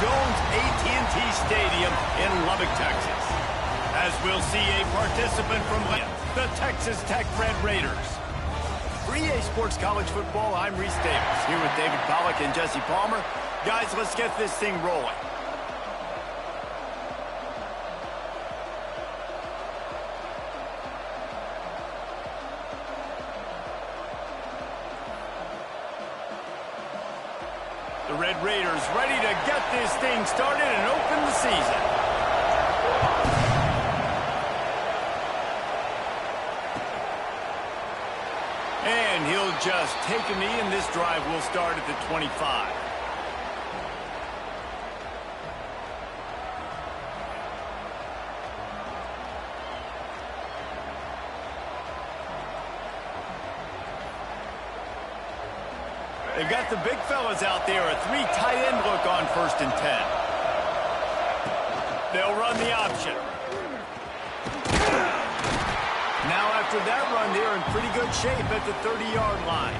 Jones AT&T Stadium in Lubbock, Texas. As we'll see a participant from the Texas Tech Red Raiders. For EA Sports College Football, I'm Reese Davis, here with David Pollack and Jesse Palmer. Guys, let's get this thing rolling. The Red Raiders ready to get this thing started and open the season. And he'll just take a knee, and this drive will start at the 25. They've got the big fellas out there, a three tight end look on 1st and 10. They'll run the option. Now after that run, they're in pretty good shape at the 30-yard line.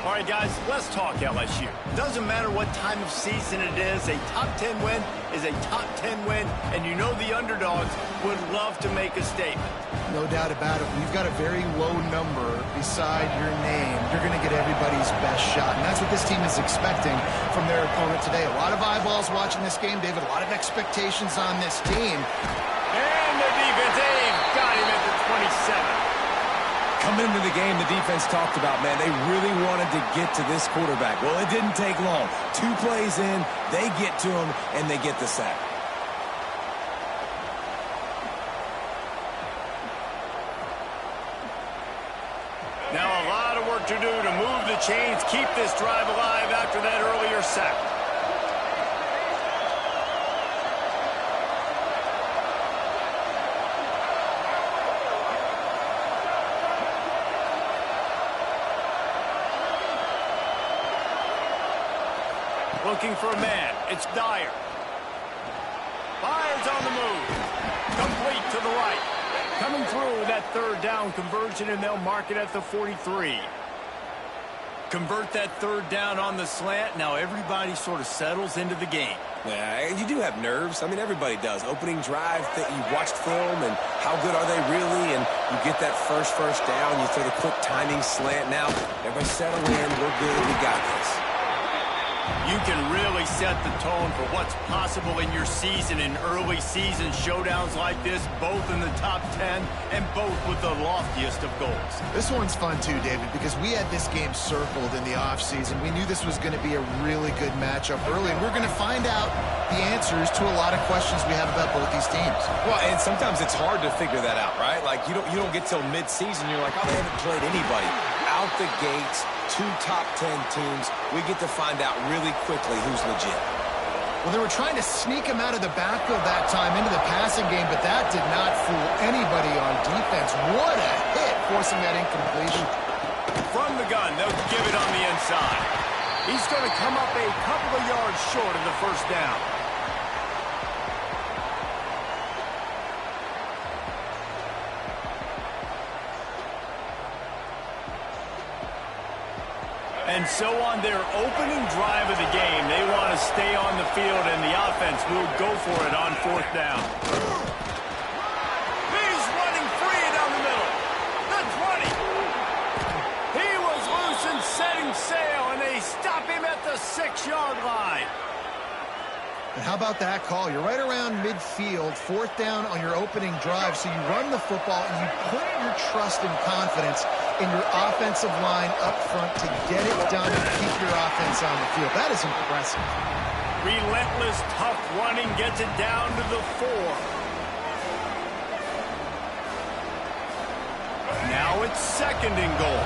All right, guys, let's talk LSU. Doesn't matter what time of season it is, a top 10 win is a top 10 win, and you know the underdogs would love to make a statement. No doubt about it. When you've got a very low number beside your name, you're going to get everybody's best shot. And that's what this team is expecting from their opponent today. A lot of eyeballs watching this game, David. A lot of expectations on this team. And the defense, Dave, got him at the 27. Coming into the game, the defense talked about, man, they really wanted to get to this quarterback. Well, it didn't take long. 2 plays in, they get to him, and they get the sack. Now a lot of work to do to move the chains, keep this drive alive after that earlier sack. Looking for a man. It's Dyer. Fires on the move. Complete to the right. Coming through that 3rd down conversion, and they'll mark it at the 43. Convert that 3rd down on the slant. Now everybody sort of settles into the game. Yeah, you do have nerves. I mean, everybody does. Opening drive, you watched film, and how good are they really? And you get that first down. You throw the quick timing slant. Now, everybody settle in. We're good. We got this. You can really set the tone for what's possible in your season in early season showdowns like this, both in the top 10 and both with the loftiest of goals. This one's fun too, David, because we had this game circled in the offseason. We knew this was going to be a really good matchup early, and we're going to find out the answers to a lot of questions we have about both these teams. Well, and sometimes it's hard to figure that out, right? Like, you don't get till mid-season, you're like, oh, they haven't played anybody. Out the gates, 2 top 10 teams, we get to find out really quickly who's legit. Well, they were trying to sneak him out of the backfield that time into the passing game, but that did not fool anybody on defense. What a hit, forcing that incompletion. From the gun, they'll give it on the inside. He's going to come up a couple of yards short of the 1st down. And so on their opening drive of the game, they want to stay on the field, and the offense will go for it on 4th down. He's running free down the middle. The 20. He was loose and setting sail, and they stop him at the 6-yard line. And how about that call? You're right around midfield, 4th down on your opening drive, so you run the football and you put your trust and confidence in your offensive line up front to get it done and keep your offense on the field. That is impressive. Relentless, tough running gets it down to the 4. Now it's 2nd and goal.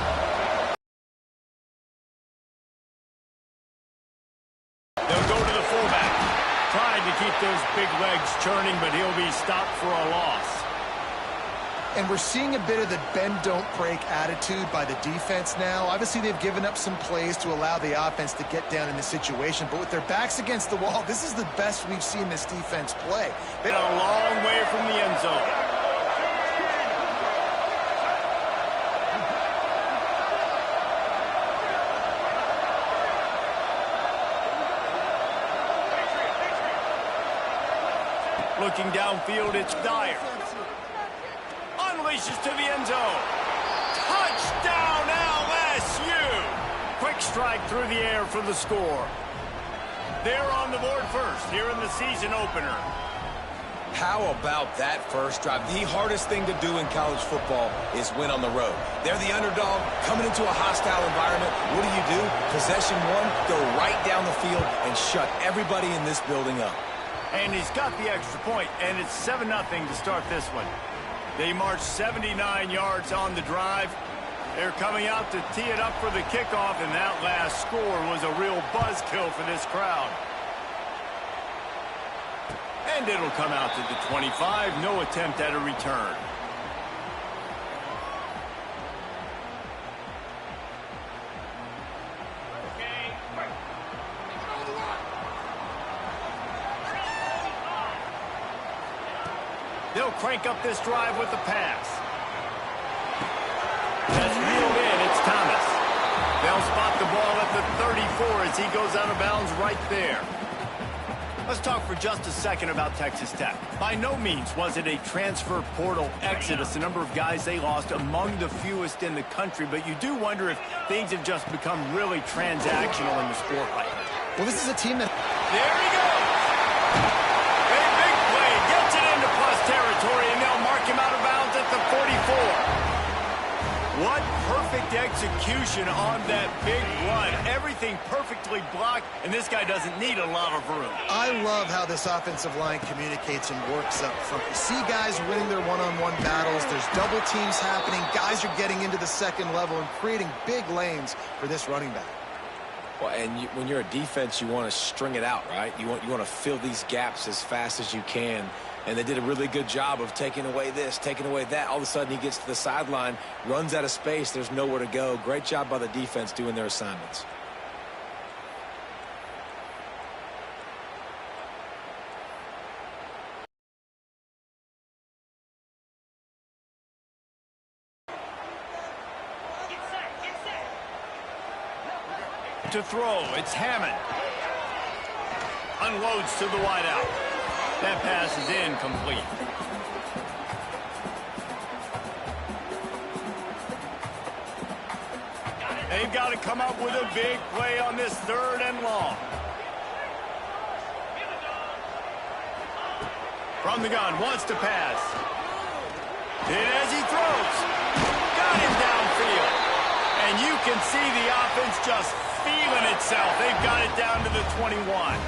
They'll go to the fullback. Tried to keep those big legs churning, but he'll be stopped for a loss. And we're seeing a bit of the bend-don't-break attitude by the defense now. Obviously, they've given up some plays to allow the offense to get down in the situation. But with their backs against the wall, this is the best we've seen this defense play. They're a long way from the end zone. Looking downfield, it's Dyer. Unleashes to the end zone. Touchdown, LSU! Quick strike through the air for the score. They're on the board first here in the season opener. How about that first drive? The hardest thing to do in college football is win on the road. They're the underdog coming into a hostile environment. What do? Possession one, go right down the field and shut everybody in this building up. And he's got the extra point, and it's 7-0 to start this one. They march 79 yards on the drive. They're coming out to tee it up for the kickoff, and that last score was a real buzzkill for this crowd. And it'll come out to the 25. No attempt at a return. They'll crank up this drive with the pass. That's reeled in. It's Thomas. They'll spot the ball at the 34 as he goes out of bounds right there. Let's talk for just a second about Texas Tech. By no means was it a transfer portal exodus, the number of guys they lost among the fewest in the country, but you do wonder if things have just become really transactional in the sport right now. Well, this is a team that... There he goes! A big play, gets it into plus territory, and they'll mark him out of bounds at the 44. What perfect execution on that big run. Everything perfectly blocked, and this guy doesn't need a lot of room. I love how this offensive line communicates and works up front. You see guys winning their one-on-one battles. There's double teams happening. Guys are getting into the second level and creating big lanes for this running back. Well, and when you're a defense, you want to string it out, right? You want to fill these gaps as fast as you can. And they did a really good job of taking away this, taking away that. All of a sudden, he gets to the sideline, runs out of space. There's nowhere to go. Great job by the defense doing their assignments. To throw, it's Hammond. Unloads to the wideout. That pass is incomplete. They've got to come up with a big play on this 3rd and long. From the gun, wants to pass. And as he throws, got him downfield. And you can see the offense just feeling itself. They've got it down to the 21.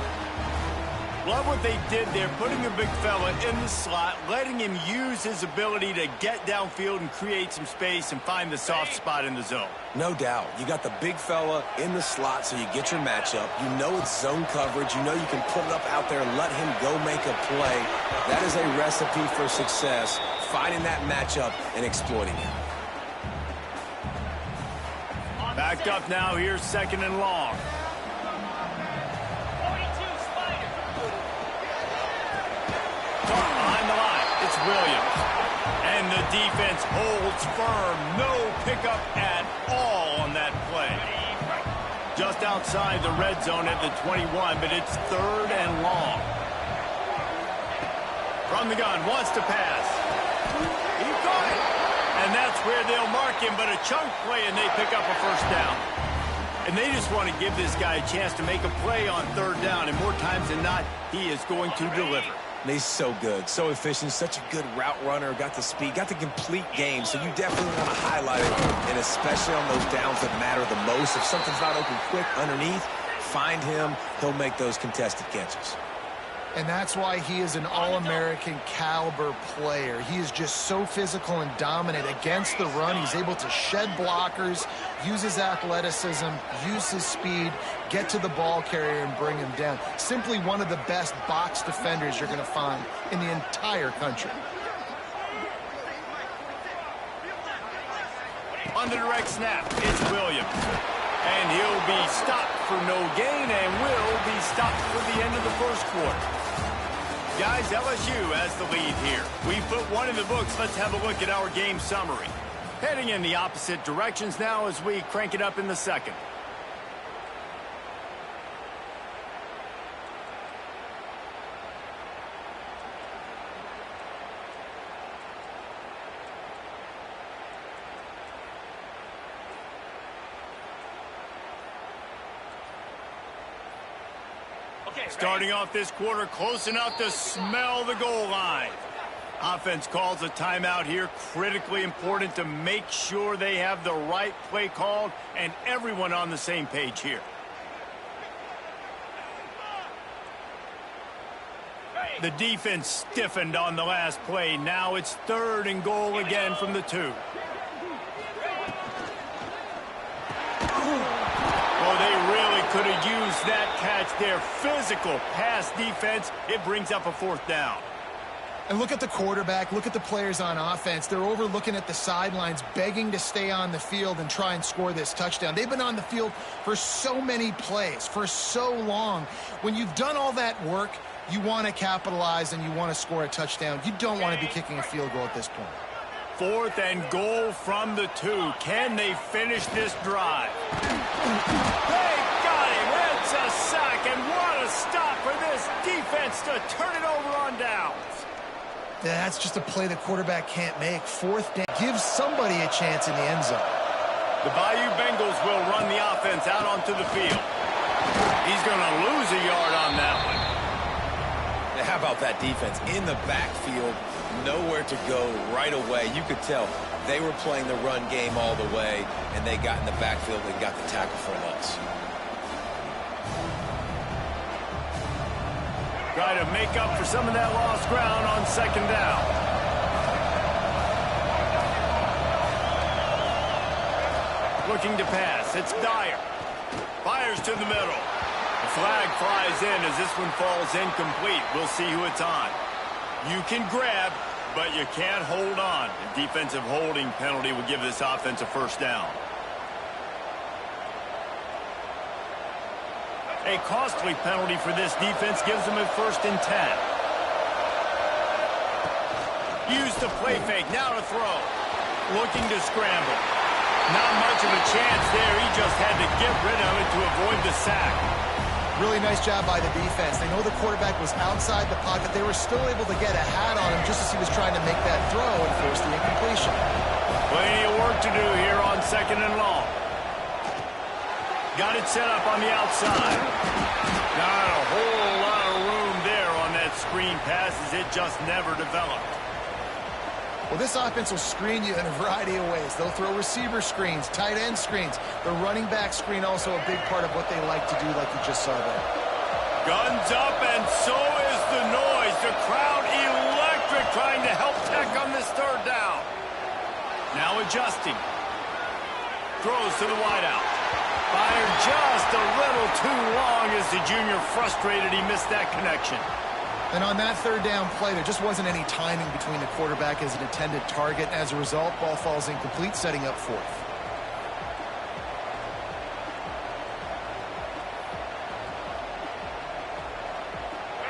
Love what they did there, putting a big fella in the slot, letting him use his ability to get downfield and create some space and find the soft spot in the zone. No doubt. You got the big fella in the slot, so you get your matchup. You know it's zone coverage. You know you can put it up out there and let him go make a play. That is a recipe for success, finding that matchup and exploiting it. Backed up now, here's 2nd and long. Behind the line, it's Williams. And the defense holds firm. No pickup at all on that play. Just outside the red zone at the 21, but it's 3rd and long. From the gun, wants to pass. He caught it. And that's where they'll mark him, but a chunk play, and they pick up a 1st down. And they just want to give this guy a chance to make a play on 3rd down, and more times than not, he is going to deliver. And he's so good, so efficient, such a good route runner, got the speed, got the complete game, so you definitely want to highlight it, and especially on those downs that matter the most. If something's not open quick underneath, find him, he'll make those contested catches. And that's why he is an All-American caliber player. He is just so physical and dominant against the run. He's able to shed blockers, use his athleticism, use his speed, get to the ball carrier and bring him down. Simply one of the best box defenders you're going to find in the entire country. On the direct snap, it's Williams. And he'll be stopped for no gain and will be stopped for the end of the 1st quarter. Guys, LSU has the lead here. We put one in the books. Let's have a look at our game summary. Heading in the opposite directions now as we crank it up in the 2nd. Starting off this quarter close enough to smell the goal line. Offense calls a timeout here. Critically important to make sure they have the right play called and everyone on the same page here. The defense stiffened on the last play. Now it's 3rd and goal again from the 2. Oh, they really could have used that catch there. Physical pass defense. It brings up a 4th down. And look at the quarterback. Look at the players on offense. They're over looking at the sidelines, begging to stay on the field and try and score this touchdown. They've been on the field for so many plays, for so long. When you've done all that work, you want to capitalize and you want to score a touchdown. You don't want to be kicking a field goal at this point. 4th and goal from the 2. Can they finish this drive? They got him. It's a sack, and what a stop for this defense to turn it over on downs. That's just a play the quarterback can't make. 4th down. Give somebody a chance in the end zone. The Bayou Bengals will run the offense out onto the field. He's going to lose a yard on that one. How about that defense in the backfield, nowhere to go right away. You could tell they were playing the run game all the way, and they got in the backfield and got the tackle from us. Try to make up for some of that lost ground on 2nd down. Looking to pass. It's Dyer. Fires to the middle. The flag flies in as this one falls incomplete. We'll see who it's on. You can grab, but you can't hold on. A defensive holding penalty will give this offense a 1st down. A costly penalty for this defense gives them a 1st and 10. Use the play fake. Now to throw. Looking to scramble. Not much of a chance there. He just had to get rid of it to avoid the sack. Really nice job by the defense. They know the quarterback was outside the pocket. They were still able to get a hat on him just as he was trying to make that throw and force the incompletion. Plenty of work to do here on 2nd and long. Got it set up on the outside. Not a whole lot of room there on that screen pass as it just never developed. Well, this offense will screen you in a variety of ways. They'll throw receiver screens, tight end screens. The running back screen also a big part of what they like to do, like you just saw there. Guns up, and so is the noise. The crowd electric trying to help Tech on this 3rd down. Now adjusting. Throws to the wideout. Fired just a little too long as the junior frustrated he missed that connection. And on that 3rd down play, there just wasn't any timing between the quarterback as an intended target. As a result, ball falls incomplete, setting up 4th.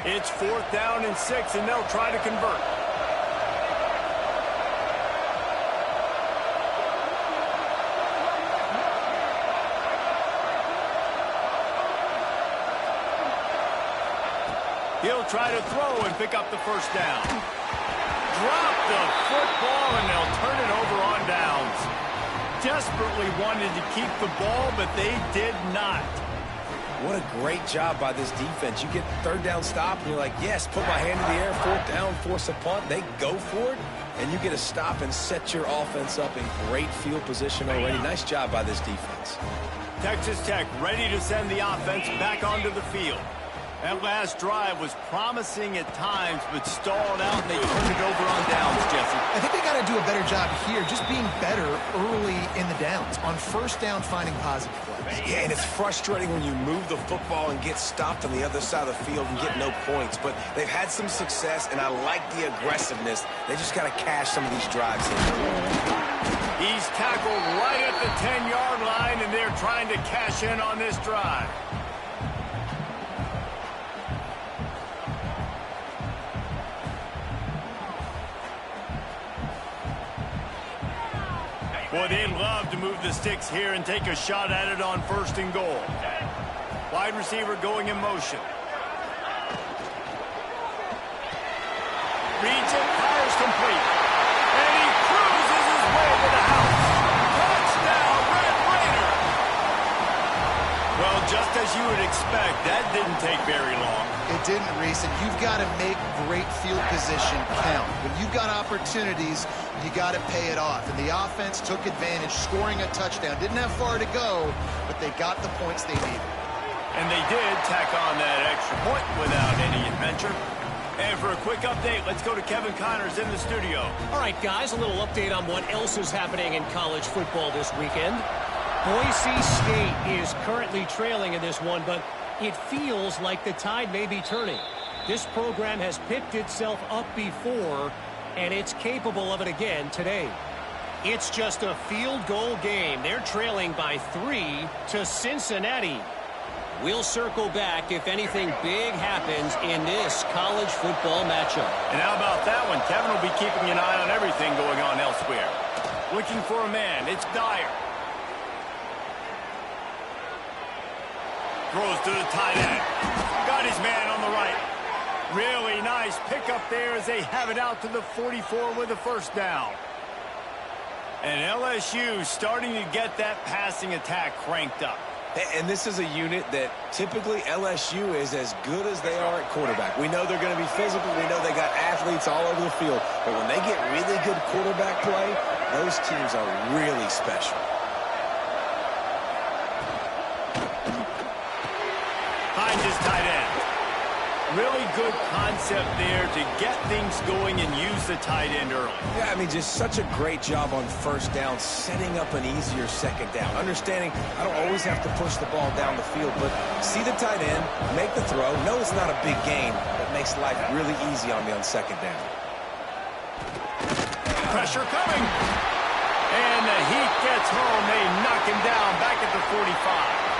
It's 4th down and 6, and they'll try to convert. He'll try to throw and pick up the 1st down. Drop the football, and they'll turn it over on downs. Desperately wanted to keep the ball, but they did not. What a great job by this defense. You get 3rd down stop, and you're like, yes, put my hand in the air, 4th down, force a punt. They go for it, and you get a stop and set your offense up in great field position already. Nice job by this defense. Texas Tech ready to send the offense back onto the field. That last drive was promising at times, but stalled out, and they turned it over on downs, Jesse. I think they got to do a better job here, just being better early in the downs. On 1st down, finding positive plays. Yeah, and it's frustrating when you move the football and get stopped on the other side of the field and get no points. But they've had some success, and I like the aggressiveness. They just got to cash some of these drives in. He's tackled right at the 10-yard line, and they're trying to cash in on this drive. Boy, they'd love to move the sticks here and take a shot at it on 1st and goal. Wide receiver going in motion. Reads it, fires complete. And he cruises his way to the house. Touchdown, Red Raider! Well, just as you would expect, that didn't take very long. didn't, Reese, and you've got to make great field position count. When you've got opportunities, you got to pay it off. And the offense took advantage, scoring a touchdown. Didn't have far to go, but they got the points they needed. And they did tack on that extra point without any adventure. And for a quick update, let's go to Kevin Connors in the studio. All right, guys, a little update on what else is happening in college football this weekend. Boise State is currently trailing in this one, but it feels like the tide may be turning. This program has picked itself up before, and it's capable of it again today. It's just a field goal game. They're trailing by 3 to Cincinnati. We'll circle back if anything big happens in this college football matchup. And how about that one? Kevin will be keeping an eye on everything going on elsewhere. Looking for a man. It's Dyer. Throws to the tight end. Got his man on the right. Really nice pickup there as they have it out to the 44 with a first down. And LSU starting to get that passing attack cranked up. And this is a unit that typically LSU is as good as they are at quarterback. We know they're going to be physical. We know they got athletes all over the field. But when they get really good quarterback play, those teams are really special. Hines is tight end. Really good concept there to get things going and use the tight end early. Yeah, I mean, just such a great job on first down, setting up an easier second down. Understanding I don't always have to push the ball down the field, but see the tight end, make the throw. No, it's not a big gain, but makes life really easy on me on second down. Pressure coming. And the Heat gets home. They knock him down back at the 45.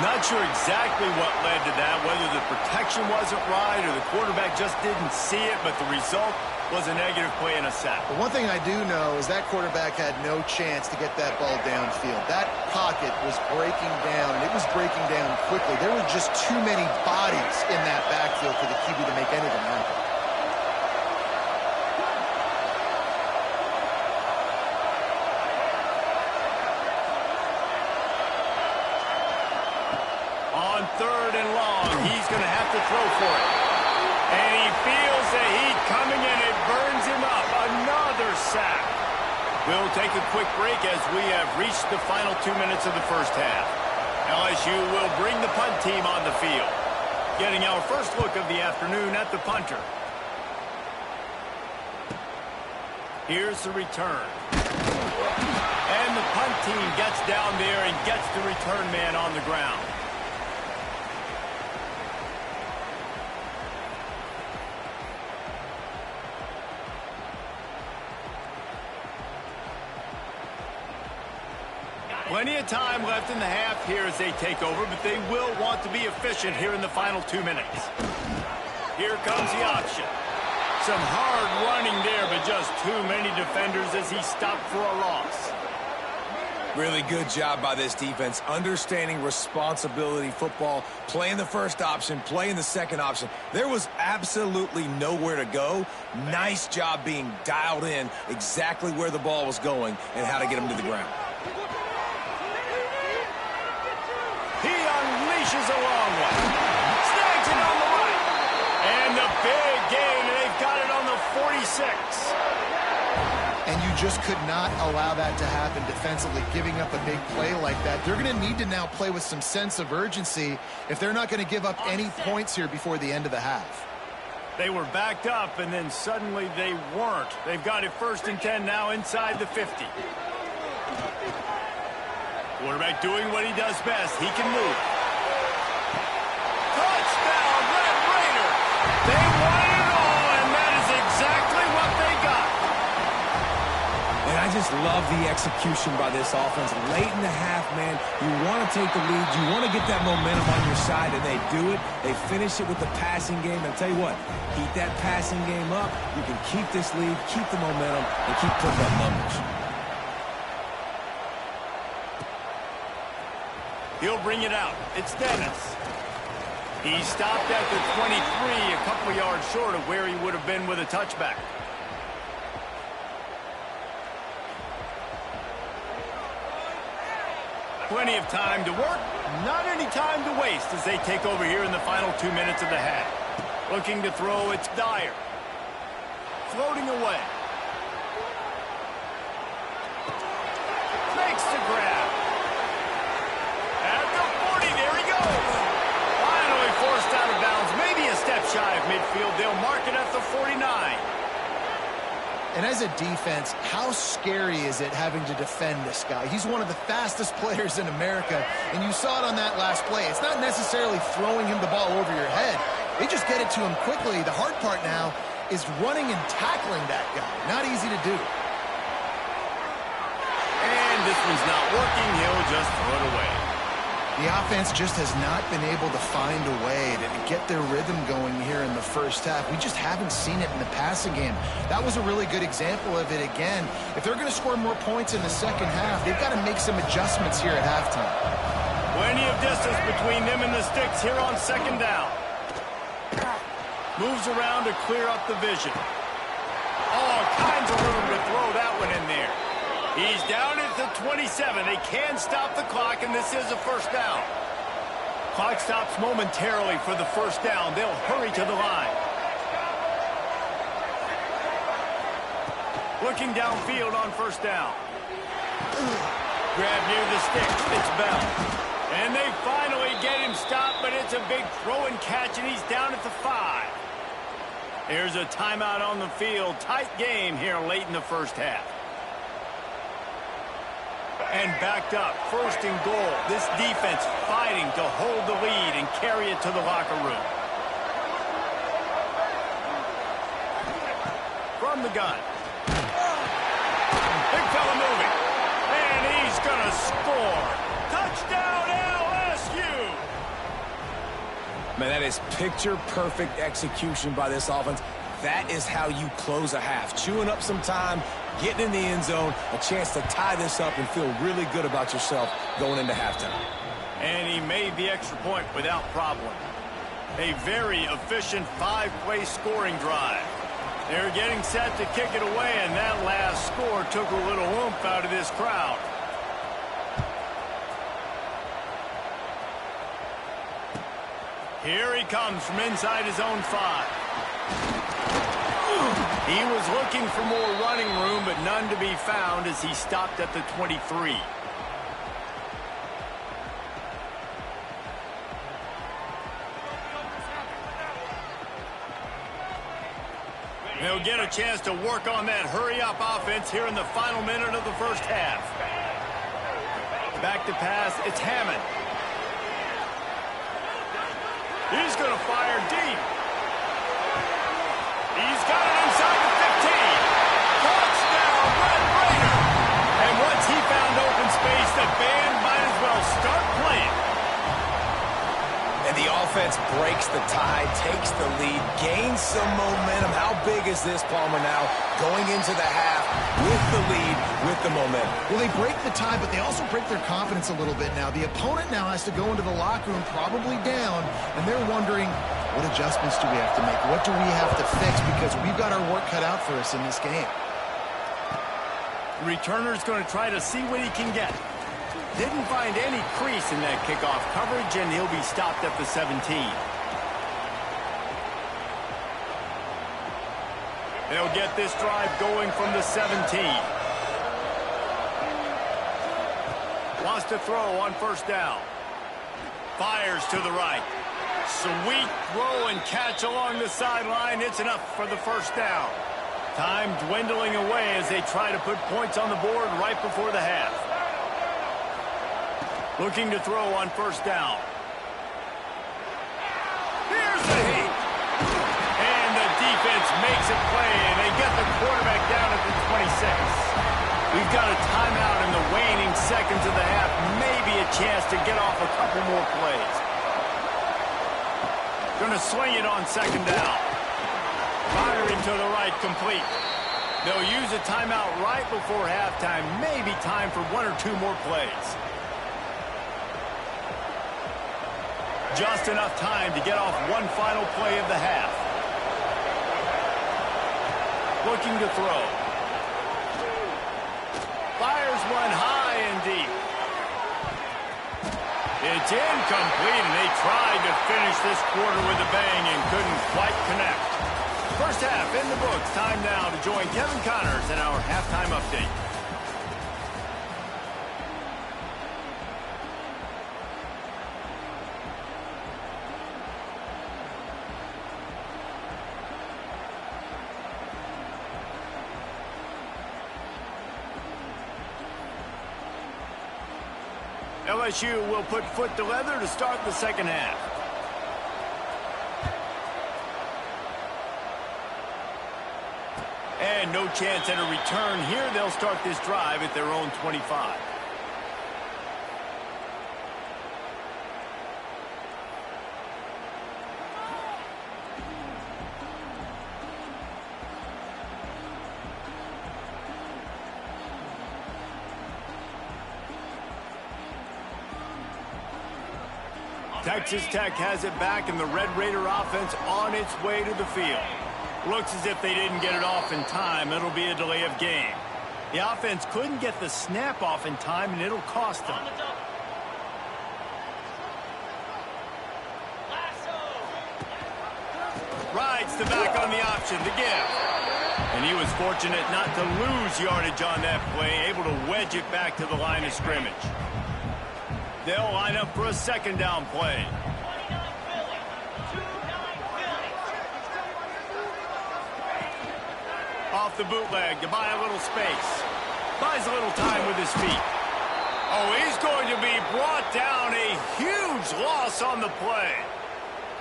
Not sure exactly what led to that, whether the protection wasn't right or the quarterback just didn't see it, but the result was a negative play and a sack. But one thing I do know is that quarterback had no chance to get that ball downfield. That pocket was breaking down, and it was breaking down quickly. There were just too many bodies in that backfield for the QB to make anything happen. On 3rd and long, he's going to have to throw for it. And he feels the heat coming in. It burns him up. Another sack. We'll take a quick break as we have reached the final 2 minutes of the first half. LSU will bring the punt team on the field. Getting our first look of the afternoon at the punter. Here's the return. And the punt team gets down there and gets the return man on the ground. Plenty of time left in the half here as they take over, but they will want to be efficient here in the final 2 minutes. Here comes the option. Some hard running there, but just too many defenders as he stopped for a loss. Really good job by this defense, understanding responsibility football, playing the first option, playing the second option. There was absolutely nowhere to go. Nice job being dialed in exactly where the ball was going and how to get him to the ground. He unleashes a long one. Snags it on the right. And the big gain, and they've got it on the 46. And you just could not allow that to happen defensively, giving up a big play like that. They're going to need to now play with some sense of urgency if they're not going to give up any points here before the end of the half. They were backed up, and then suddenly they weren't. They've got it 1st and 10 now inside the 50. Quarterback doing what he does best. He can move. Touchdown, Red Raider. They won it all, and that is exactly what they got. And I just love the execution by this offense. Late in the half, man, you want to take the lead. You want to get that momentum on your side, and they do it. They finish it with the passing game. And I'll tell you what, keep that passing game up. You can keep this lead, keep the momentum, and keep putting up numbers. He'll bring it out. It's Dennis. He stopped at the 23, a couple yards short of where he would have been with a touchback. Plenty of time to work, not any time to waste as they take over here in the final 2 minutes of the half. Looking to throw, it's Dyer. Floating away. Makes the grab. At the 40, there he goes. Finally forced out of bounds, maybe a step shy of midfield. They'll mark it at the 49. And as a defense, how scary is it having to defend this guy? He's one of the fastest players in America, and you saw it on that last play. It's not necessarily throwing him the ball over your head. They just get it to him quickly. The hard part now is running and tackling that guy. Not easy to do. And this one's not working. He'll just throw it away. The offense just has not been able to find a way to get their rhythm going here in the first half. We just haven't seen it in the passing game. That was a really good example of it again. If they're going to score more points in the second half, they've got to make some adjustments here at halftime. Plenty of distance between them and the sticks here on second down. Moves around to clear up the vision. All kinds of room to throw that one in there. He's down at the 27. They can stop the clock, and this is a first down. Clock stops momentarily for the first down. They'll hurry to the line. Looking downfield on first down. Grab near the sticks. It's Bell. And they finally get him stopped, but it's a big throw and catch, and he's down at the 5. There's a timeout on the field. Tight game here late in the first half. And backed up, first and goal. This defense fighting to hold the lead and carry it to the locker room. From the gun. Big fella moving. And he's going to score. Touchdown LSU! Man, that is picture-perfect execution by this offense. That is how you close a half. Chewing up some time, getting in the end zone, a chance to tie this up and feel really good about yourself going into halftime. And he made the extra point without problem. A very efficient 5-play scoring drive. They're getting set to kick it away, and that last score took a little oomph out of this crowd. Here he comes from inside his own 5. He was looking for more running room, but none to be found as he stopped at the 23. They'll get a chance to work on that hurry-up offense here in the final minute of the first half. Back to pass, it's Hammond. He's going to fire deep. He's got it inside the 15. Touchdown, Red Raider. And once he found open space, the band might as well start playing. And the offense breaks the tie, takes the lead, gains some momentum. How big is this, Palmer, now going into the half with the lead, with the momentum? Well, they break the tie, but they also break their confidence a little bit now. The opponent now has to go into the locker room probably down, and they're wondering, what adjustments do we have to make? What do we have to fix? Because we've got our work cut out for us in this game. The returner's going to try to see what he can get. Didn't find any crease in that kickoff coverage, and he'll be stopped at the 17. They'll get this drive going from the 17. Wants to throw on first down. Fires to the right. Sweet throw and catch along the sideline. It's enough for the first down. Time dwindling away as they try to put points on the board right before the half. Looking to throw on first down. Here's the heat. And the defense makes it play, and they get the quarterback down at the 26. We've got a timeout in the waning seconds of the half. Maybe a chance to get off a couple more plays. Going to swing it on second down. Firing to the right, complete. They'll use a timeout right before halftime. Maybe time for 1 or 2 more plays. Just enough time to get off one final play of the half. Looking to throw. Fires one high and deep. It's incomplete, and they tried to finish this quarter with a bang and couldn't quite connect. First half in the books. Time now to join Kevin Connors in our halftime update. LSU will put foot to leather to start the second half. And no chance at a return here. They'll start this drive at their own 25. Texas Tech has it back, and the Red Raider offense on its way to the field. Looks as if they didn't get it off in time. It'll be a delay of game. The offense couldn't get the snap off in time, and it'll cost them. Rides the back on the option, the give. And he was fortunate not to lose yardage on that play, able to wedge it back to the line of scrimmage. They'll line up for a second down play. Off the bootleg to buy a little space. Buys a little time with his feet. Oh, he's going to be brought down. A huge loss on the play.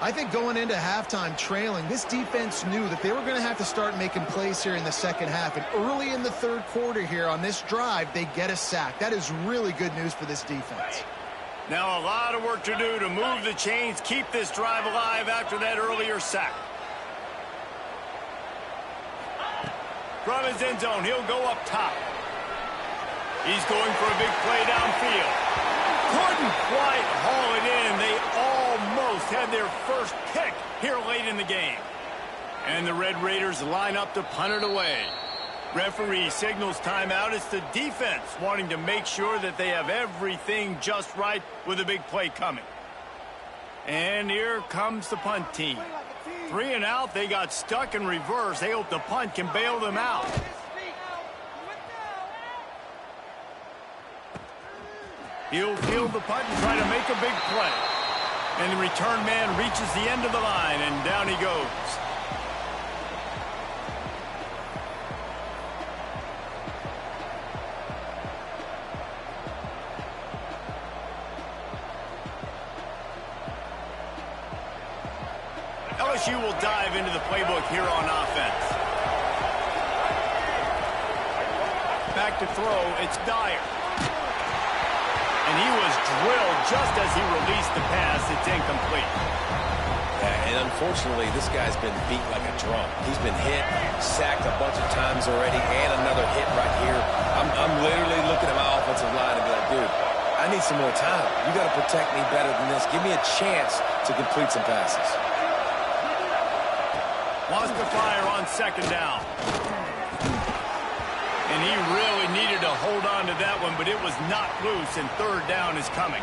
I think going into halftime trailing, this defense knew that they were going to have to start making plays here in the second half. And early in the third quarter here on this drive, they get a sack. That is really good news for this defense. Now a lot of work to do to move the chains, keep this drive alive after that earlier sack. From his end zone, he'll go up top. He's going for a big play downfield. Couldn't quite haul it in. They almost had their first pick here late in the game. And the Red Raiders line up to punt it away. Referee signals timeout. It's the defense wanting to make sure that they have everything just right with a big play coming. And here comes the punt team. 3 and out. They got stuck in reverse. They hope the punt can bail them out. He'll field the punt and try to make a big play. And the return man reaches the end of the line, and down he goes. LSU will dive into the playbook here on offense. Back to throw, it's Dyer. And he was drilled just as he released the pass. It's incomplete. And unfortunately, this guy's been beat like a drum. He's been hit, sacked a bunch of times already, and another hit right here. I'm literally looking at my offensive line and be like, dude, I need some more time. You got to protect me better than this. Give me a chance to complete some passes. Lost the fire on second down. And he really needed to hold on to that one, but it was not loose, and third down is coming.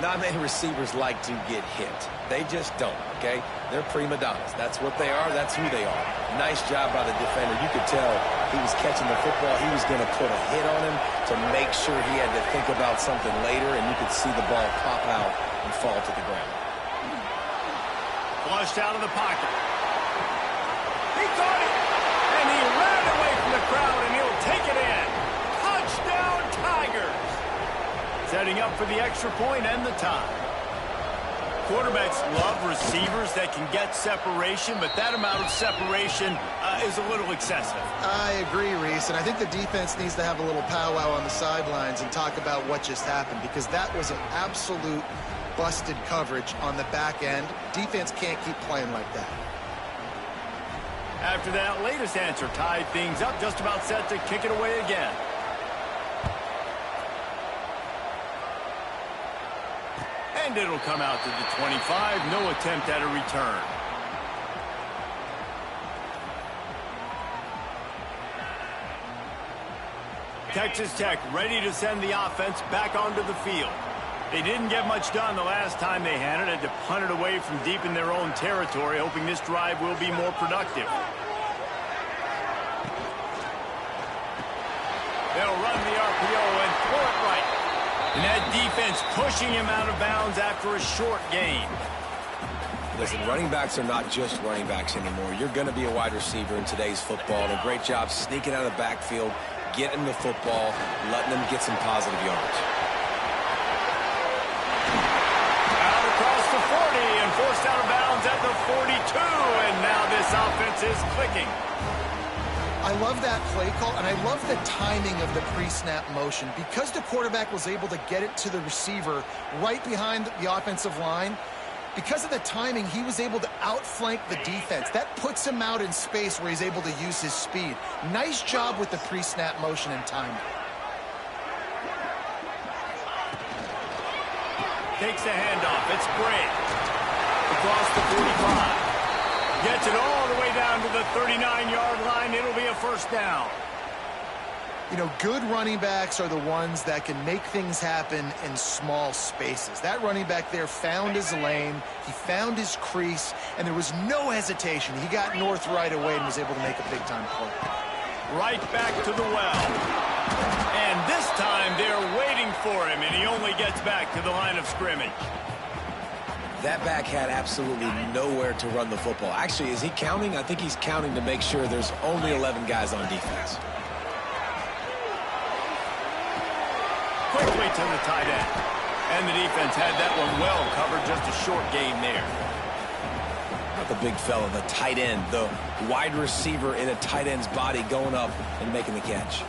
Not many receivers like to get hit. They just don't, okay? They're prima donnas. That's what they are. That's who they are. Nice job by the defender. You could tell he was catching the football. He was going to put a hit on him to make sure he had to think about something later, and you could see the ball pop out and fall to the ground. Flushed out of the pocket. He caught it, and he ran away from the crowd, and he'll take it in. Touchdown, Tigers. Setting up for the extra point and the tie. Quarterbacks love receivers that can get separation, but that amount of separation is a little excessive. I agree, Reese, and I think the defense needs to have a little powwow on the sidelines and talk about what just happened, because that was an absolute busted coverage on the back end. Defense can't keep playing like that. After that latest answer tied things up, just about set to kick it away again. And it'll come out to the 25. No attempt at a return. Texas Tech ready to send the offense back onto the field. They didn't get much done the last time they had it. Had to punt it away from deep in their own territory, hoping this drive will be more productive. They'll run the RPO and throw it right. And that defense pushing him out of bounds after a short gain. Listen, running backs are not just running backs anymore. You're going to be a wide receiver in today's football. And a great job sneaking out of the backfield, getting the football, letting them get some positive yards. Out across the 40 and forced out of bounds at the 42. And now this offense is clicking. I love that play call, and I love the timing of the pre-snap motion. Because the quarterback was able to get it to the receiver right behind the offensive line, because of the timing, he was able to outflank the defense. That puts him out in space where he's able to use his speed. Nice job with the pre-snap motion and timing. Takes the handoff. It's Gray. Across the 45. Gets it all the way down to the 39-yard line. It'll be a first down. You know, good running backs are the ones that can make things happen in small spaces. That running back there found his lane, he found his crease, and there was no hesitation. He got north right away and was able to make a big-time play. Right back to the well. And this time they're waiting for him, and he only gets back to the line of scrimmage. That back had absolutely nowhere to run the football. Actually, is he counting? I think he's counting to make sure there's only 11 guys on defense. Quickly to the tight end. And the defense had that one well covered, just a short gain there. Not the big fella, the tight end, the wide receiver in a tight end's body going up and making the catch.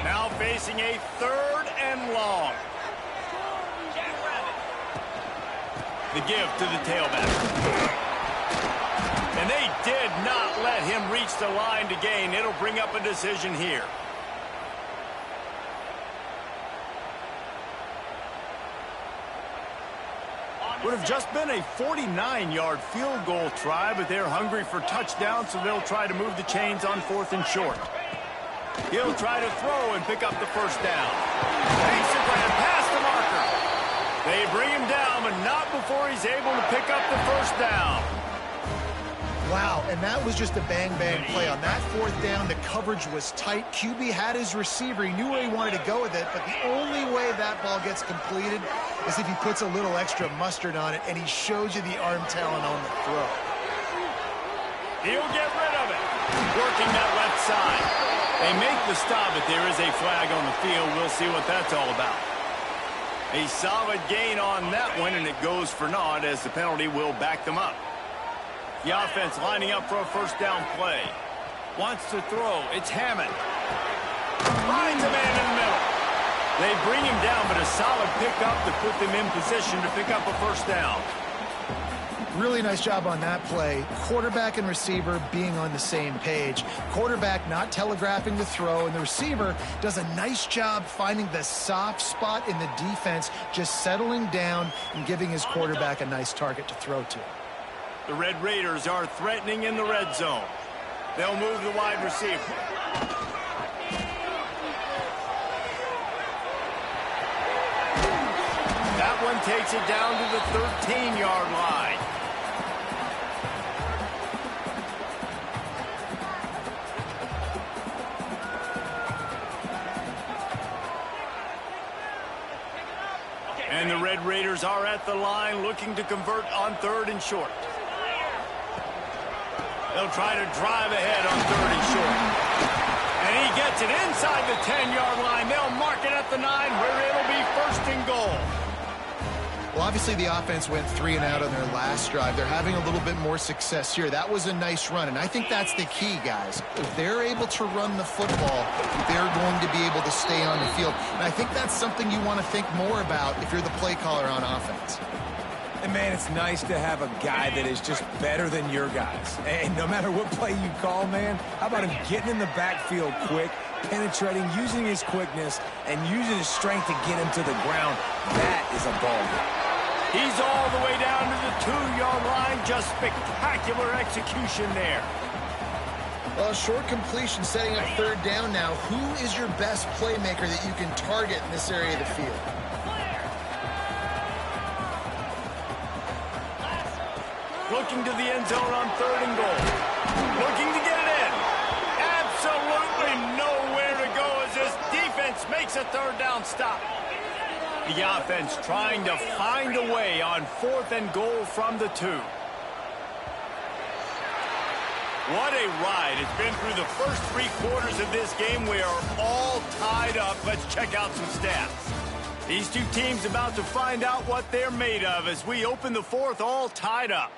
Now facing a 3rd and long. The give to the tailback. And they did not let him reach the line to gain. It'll bring up a decision here. Would have just been a 49-yard field goal try, but they're hungry for touchdown, so they'll try to move the chains on 4th and short. He'll try to throw and pick up the first down. Takes it right past the marker. They bring him down, but not before he's able to pick up the first down. Wow, and that was just a bang-bang play. On that 4th down, the coverage was tight. QB had his receiver. He knew where he wanted to go with it, but the only way that ball gets completed is if he puts a little extra mustard on it, and he shows you the arm talent on the throw. He'll get rid of it. Working that left side. They make the stop, but there is a flag on the field. We'll see what that's all about. A solid gain on that one, and it goes for naught as the penalty will back them up. The offense lining up for a first down play. Wants to throw. It's Hammond. Finds a man in the middle. They bring him down, but a solid pickup to put them in position to pick up a first down. Really nice job on that play. Quarterback and receiver being on the same page. Quarterback not telegraphing the throw, and the receiver does a nice job finding the soft spot in the defense, just settling down and giving his quarterback a nice target to throw to. The Red Raiders are threatening in the red zone. They'll move the wide receiver. That one takes it down to the 13-yard line. And the Red Raiders are at the line looking to convert on 3rd and short. They'll try to drive ahead on 3rd and short. And he gets it inside the 10-yard line. They'll mark it at the 9 where it'll be 1st and goal. Well, obviously the offense went 3 and out on their last drive. They're having a little bit more success here. That was a nice run, and I think that's the key, guys. If they're able to run the football, they're going to be able to stay on the field. And I think that's something you want to think more about if you're the play caller on offense. And, man, it's nice to have a guy that is just better than your guys. And no matter what play you call, man, how about him getting in the backfield quick, penetrating, using his quickness, and using his strength to get him to the ground. That is a ball game. He's all the way down to the 2-yard line. Just spectacular execution there. Well, a short completion setting up third down now. Who is your best playmaker that you can target in this area of the field? Looking to the end zone on 3rd and goal. Looking to get it in. Absolutely nowhere to go as this defense makes a 3rd down stop. The offense trying to find a way on 4th and goal from the 2. What a ride. It's been through the first 3 quarters of this game. We are all tied up. Let's check out some stats. These two teams about to find out what they're made of as we open the 4th all tied up.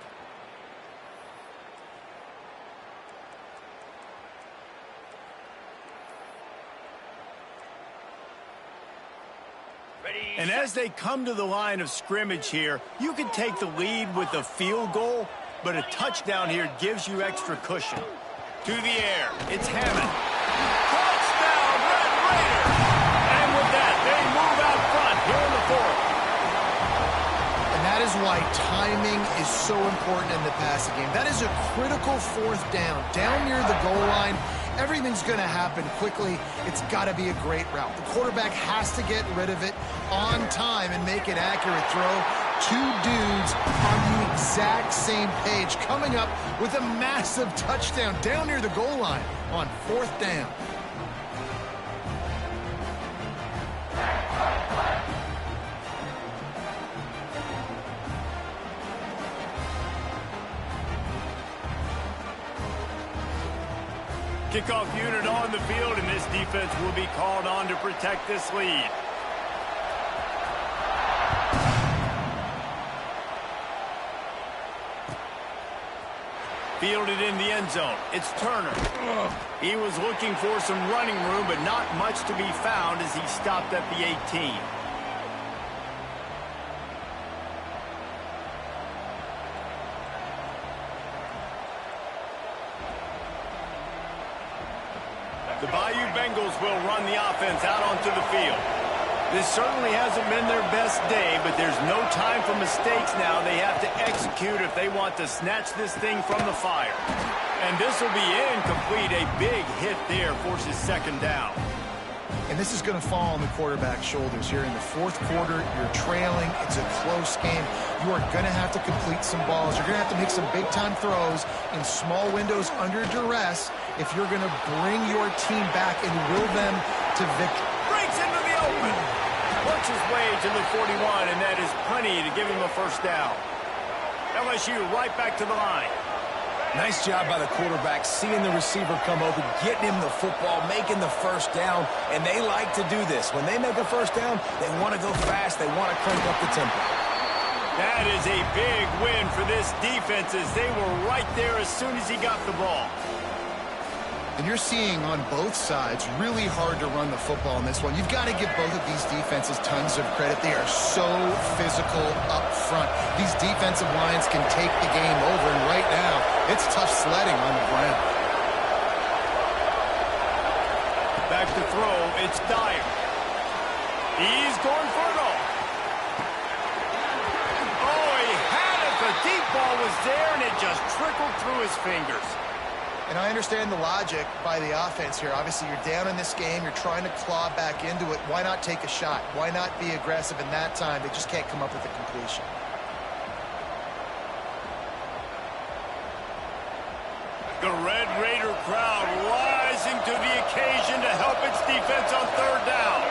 And as they come to the line of scrimmage here, you can take the lead with a field goal, but a touchdown here gives you extra cushion. To the air, it's Hammond. Touchdown, Red Raiders! And with that, they move out front here in the 4th. And that is why timing is so important in the passing game. That is a critical 4th down. Down near the goal line, everything's going to happen quickly. It's got to be a great route. The quarterback has to get rid of it on time and make an accurate throw. 2 dudes on the exact same page, coming up with a massive touchdown down near the goal line on 4th down. Kickoff unit on the field, and this defense will be called on to protect this lead. Fielded in the end zone. It's Turner. He was looking for some running room, but not much to be found as he stopped at the 18. The Bayou Bengals will run the offense out onto the field. This certainly hasn't been their best day, but there's no time for mistakes now. They have to execute if they want to snatch this thing from the fire. And this will be incomplete. A big hit there forces 2nd down. And this is going to fall on the quarterback's shoulders here in the 4th quarter. You're trailing. It's a close game. You are going to have to complete some balls. You're going to have to make some big-time throws in small windows under duress if you're going to bring your team back and will them to victory. Breaks into the open. Works his way to the 41, and that is plenty to give him a 1st down. LSU right back to the line. Nice job by the quarterback, seeing the receiver come open, getting him the football, making the 1st down, and they like to do this. When they make a 1st down, they want to go fast, they want to crank up the tempo. That is a big win for this defense as they were right there as soon as he got the ball. And you're seeing on both sides really hard to run the football in this one. You've got to give both of these defenses tons of credit. They are so physical up front. These defensive lines can take the game over, and right now, it's tough sledding on the ground. Back to throw, it's Dyer. He's going for it all. Oh, he had it. The deep ball was there, and it just trickled through his fingers. And I understand the logic by the offense here. Obviously, you're down in this game. You're trying to claw back into it. Why not take a shot? Why not be aggressive in that time? They just can't come up with a completion. The Red Raider crowd rising to the occasion to help its defense on 3rd down.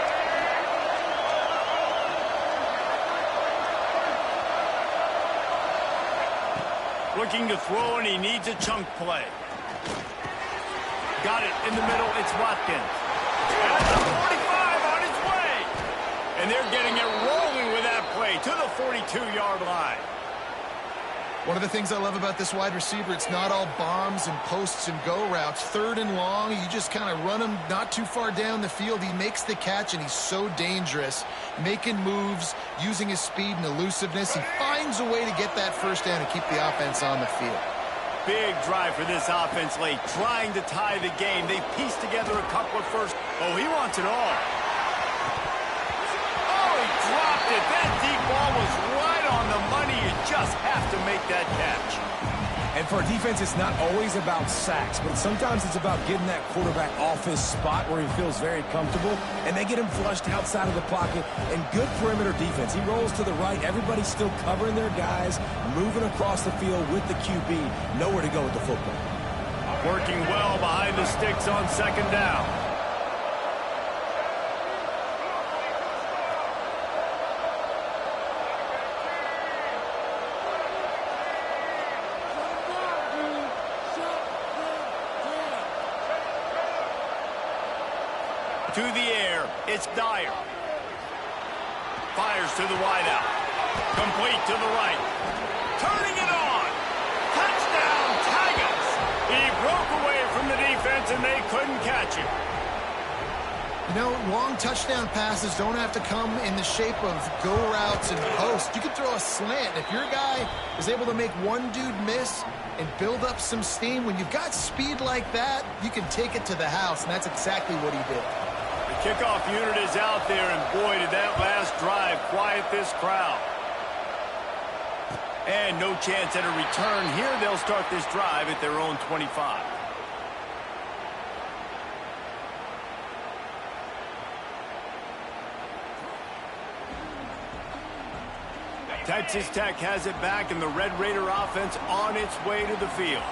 Looking to throw, and he needs a chunk play. Got it in the middle. It's Watkins. At the 45 on his way. And they're getting it rolling with that play to the 42-yard line. One of the things I love about this wide receiver, it's not all bombs and posts and go routes. 3rd and long, you just kind of run him not too far down the field. He makes the catch, and he's so dangerous, making moves, using his speed and elusiveness. He finds a way to get that 1st down and keep the offense on the field. Big drive for this offense late, trying to tie the game. They pieced together a couple of first. Oh, he wants it all. Oh, he dropped it. That deep ball was right on the money. You just have to make that catch. And And for a defense, it's not always about sacks, but sometimes it's about getting that quarterback off his spot where he feels very comfortable, and they get him flushed outside of the pocket. And good perimeter defense. He rolls to the right. Everybody's still covering their guys, moving across the field with the QB. Nowhere to go with the football. Working well behind the sticks on second down. To the air, it's Dyer. Fires to the wideout. Complete to the right. Turning it on. Touchdown, Tigers. He broke away from the defense and they couldn't catch him. You know, long touchdown passes don't have to come in the shape of go routes and posts. You can throw a slant. If your guy is able to make one dude miss and build up some steam, when you've got speed like that, you can take it to the house, and that's exactly what he did. The kickoff unit is out there, and boy, did that last drive quiet this crowd. And no chance at a return here. They'll start this drive at their own 25. Texas Tech has it back, and the Red Raider offense on its way to the field.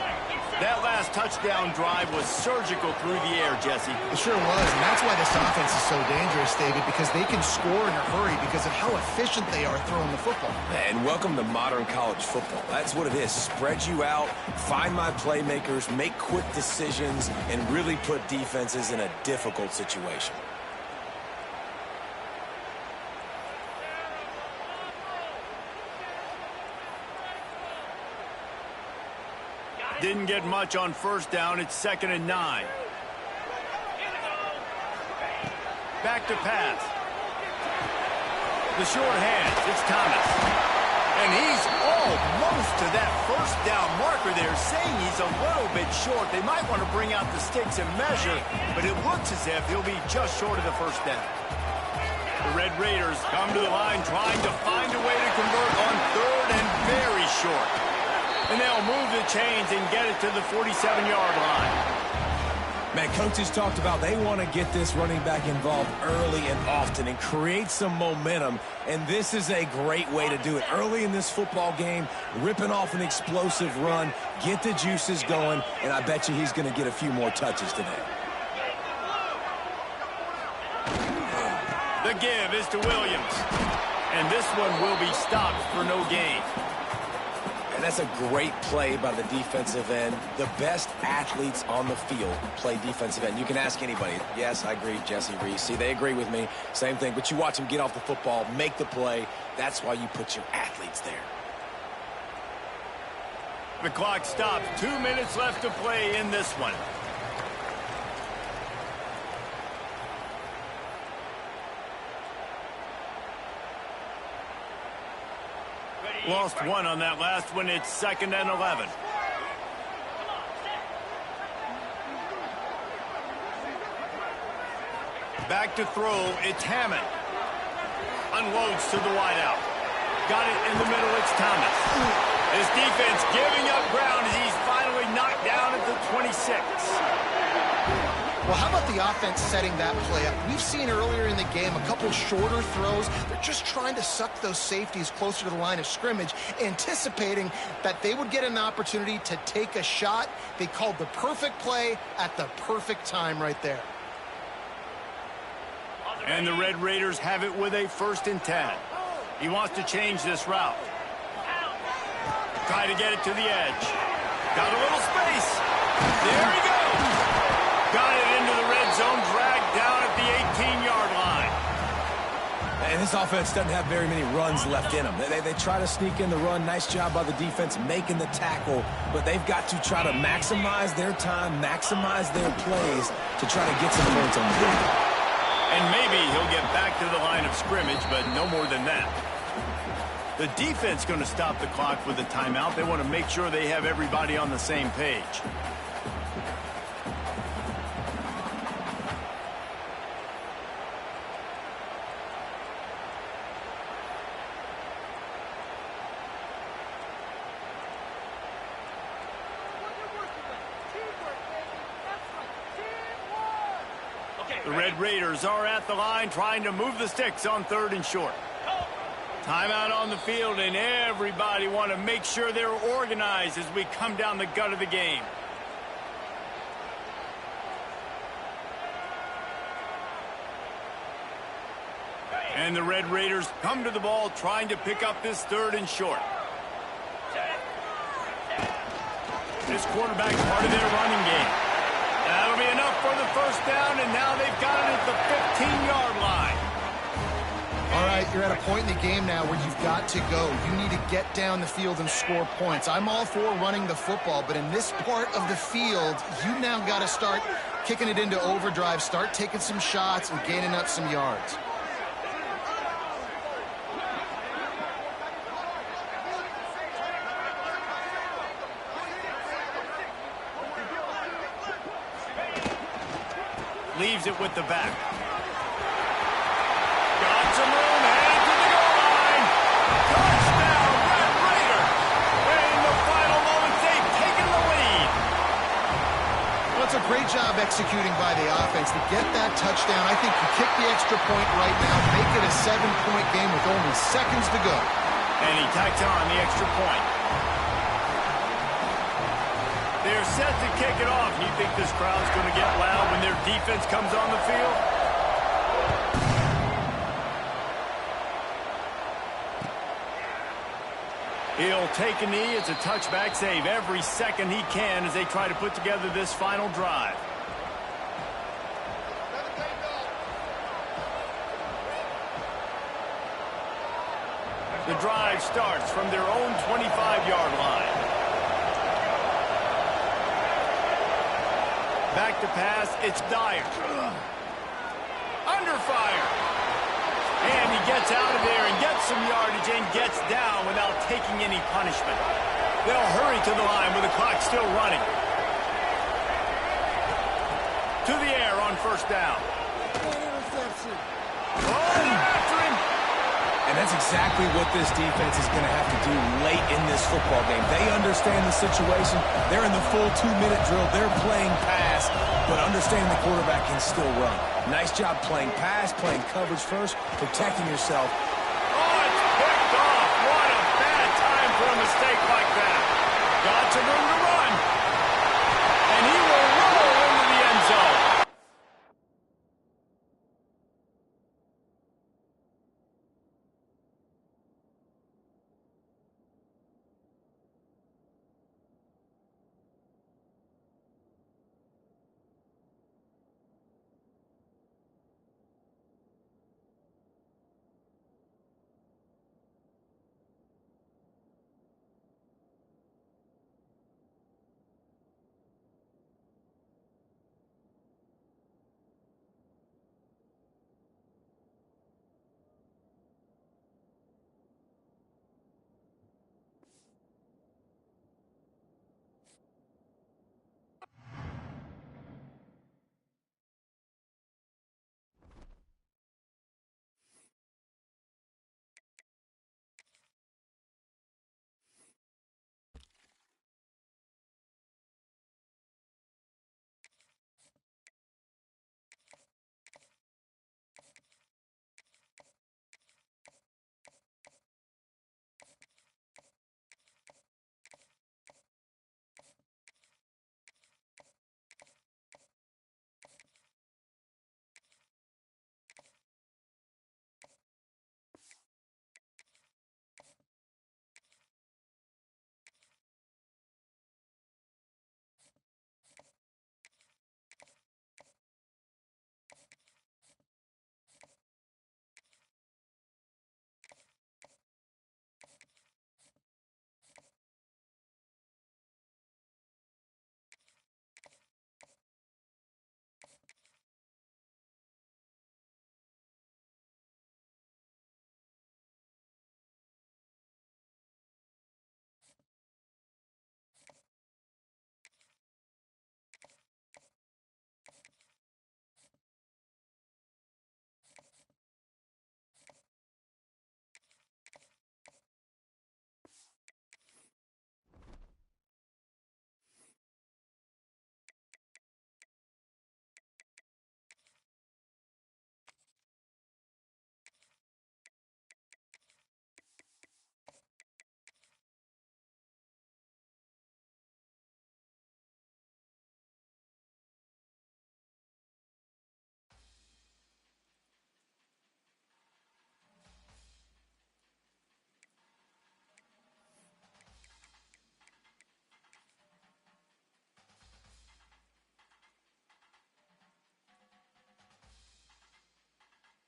That last touchdown drive was surgical through the air, Jesse. It sure was, and that's why this offense is so dangerous, David, because they can score in a hurry because of how efficient they are throwing the football. And welcome to modern college football. That's what it is. Spread you out, find my playmakers, make quick decisions, and really put defenses in a difficult situation. Didn't get much on first down. It's 2nd and 9. Back to pass. The short hands. It's Thomas. And he's almost to that first down marker there, saying he's a little bit short. They might want to bring out the sticks and measure, but it looks as if he'll be just short of the first down. The Red Raiders come to the line trying to find a way to convert on 3rd and very short. And they'll move the chains and get it to the 47-yard line. Man, coaches talked about they want to get this running back involved early and often and create some momentum. And this is a great way to do it. Early in this football game, ripping off an explosive run, get the juices going, and I bet you he's going to get a few more touches today. The give is to Williams. And this one will be stopped for no gain. And that's a great play by the defensive end. The best athletes on the field play defensive end. You can ask anybody. Yes, I agree, Jesse Reese. See, they agree with me. Same thing. But you watch them get off the football, make the play. That's why you put your athletes there. The clock stops. 2 minutes left to play in this one. Lost one on that last one. It's 2nd and 11. Back to throw. It's Hammond. Unloads to the wideout. Got it in the middle. It's Thomas. His defense giving up ground as he's finally knocked down at the 26. Well, how about the offense setting that play up? We've seen earlier in the game a couple shorter throws. They're just trying to suck those safeties closer to the line of scrimmage, anticipating that they would get an opportunity to take a shot. They called the perfect play at the perfect time right there. And the Red Raiders have it with a 1st and 10. He wants to change this route. Try to get it to the edge. Got a little space. There he goes. Got it into the red zone, dragged down at the 18-yard line. And this offense doesn't have very many runs left in them. They try to sneak in the run. Nice job by the defense making the tackle. But they've got to try to maximize their time, maximize their plays to try to get some points on the board. And maybe he'll get back to the line of scrimmage, but no more than that. The defense going to stop the clock with a timeout. They want to make sure they have everybody on the same page. The Red Raiders are at the line trying to move the sticks on 3rd and short. Timeout on the field, and everybody want to make sure they're organized as we come down the gut of the game. And the Red Raiders come to the ball trying to pick up this 3rd and short. This quarterback's part of their running game. That'll be enough for the 1st down, and now they've got it at the 15-yard line. All right, you're at a point in the game now where you've got to go. You need to get down the field and score points. I'm all for running the football, but in this part of the field, you now got to start kicking it into overdrive, start taking some shots and gaining up some yards. Leaves it with the back. Got some room, headed to the goal line. Touchdown, Red Raider. In the final moments, they've taken the lead. Well, it's a great job executing by the offense to get that touchdown. I think you kick the extra point right now, make it a 7-point game with only seconds to go. And he tacks on the extra point. They're set to kick it off. You think this crowd's going to get loud when their defense comes on the field? He'll take a knee. It's a touchback save every second he can as they try to put together this final drive. The drive starts from their own 25-yard line. Back to pass, it's Dyer. Under fire. And he gets out of there and gets some yardage and gets down without taking any punishment. They'll hurry to the line with the clock still running. To the air on 1st down. Oh, after him. And that's exactly what this defense is going to have to do late in this football game. They understand the situation. They're in the full 2-minute drill. They're playing pass, but understand the quarterback can still run. Nice job playing pass, playing coverage first, protecting yourself,